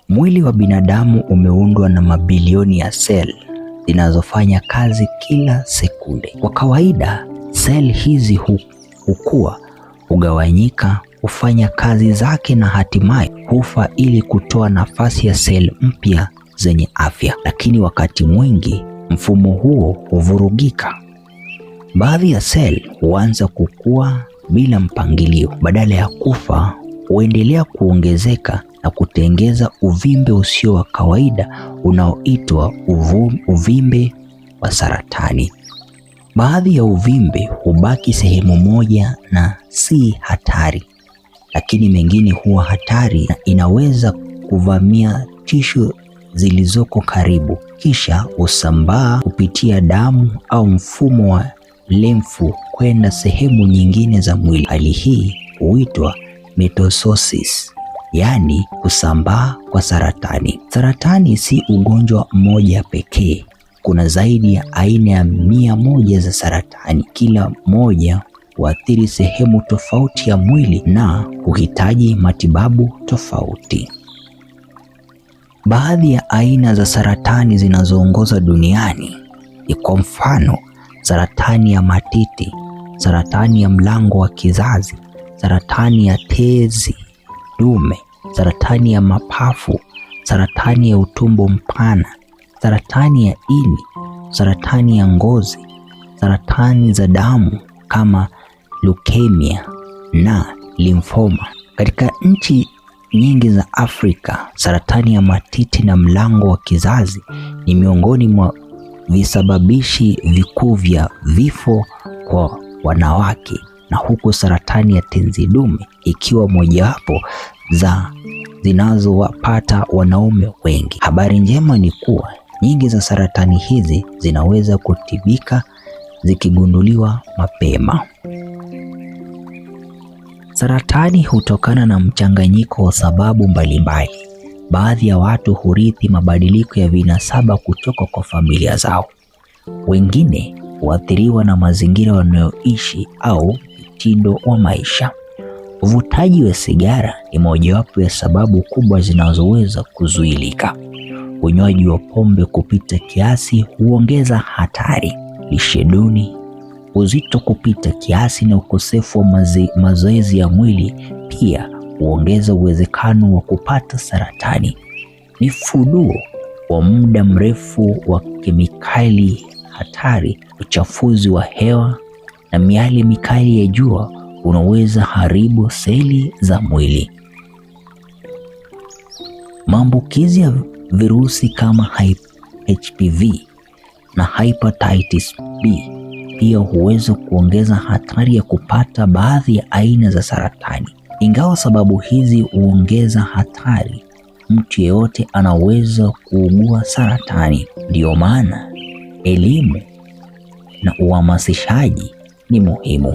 Mwili wa binadamu umeundwa na mabilioni ya seli zinazofanya kazi kila sekunde. Kwa kawaida, seli hizi hukua, hugawanyika, hufanya kazi zake na hatimaye hufa ili kutoa nafasi ya seli mpya zenye afya. Lakini wakati mwingi mfumo huo huvurugika. Baadhi ya seli huanza kukua bila mpangilio. Badala ya kufa, huendelea kuongezeka na kutengeza uvimbe usio wa kawaida unaoitwa uvimbe wa saratani. Baadhi ya uvimbe hubaki sehemu moja na si hatari, lakini mengine huwa hatari na inaweza kuvamia tishu zilizoko karibu, kisha husambaa kupitia damu au mfumo wa lemfu kwenda sehemu nyingine za mwili. Hali hii huitwa metastasis, yaani kusambaa kwa saratani. Saratani si ugonjwa mmoja pekee. Kuna zaidi ya aina 100 za saratani. Kila moja huathiri sehemu tofauti ya mwili na huhitaji matibabu tofauti. Baadhi ya aina za saratani zinazoongoza duniani ni kwa mfano saratani ya matiti, saratani ya mlango wa kizazi, saratani ya tezi dume, saratani ya mapafu, saratani ya utumbo mpana, saratani ya ini, saratani ya ngozi, saratani za damu kama leukemia na limfoma. Katika nchi nyingi za Afrika, saratani ya matiti na mlango wa kizazi ni miongoni mwa visababishi vikuu vya vifo kwa wanawake, na huku saratani ya tezi dume ikiwa mojawapo za zinazowapata wanaume wengi. Habari njema ni kuwa nyingi za saratani hizi zinaweza kutibika zikigunduliwa mapema. Saratani hutokana na mchanganyiko wa sababu mbalimbali. Baadhi ya watu hurithi mabadiliko ya vinasaba kutoka kwa familia zao. Wengine huathiriwa na mazingira wanayoishi au mtindo wa maisha. Uvutaji wa sigara ni mojawapo ya sababu kubwa zinazoweza kuzuilika. Unywaji wa pombe kupita kiasi huongeza hatari. Lishe duni, uzito kupita kiasi na ukosefu wa mazoezi ya mwili pia huongeza uwezekano wa kupata saratani. Mifuduo wa muda mrefu wa kemikali hatari, uchafuzi wa hewa na miale mikali ya jua unaweza haribu seli za mwili. Maambukizi ya virusi kama HPV na hepatitis B pia huweza kuongeza hatari ya kupata baadhi ya aina za saratani. Ingawa sababu hizi huongeza hatari, mtu yeyote anaweza kuugua saratani. Ndiyo maana elimu na uhamasishaji ni muhimu.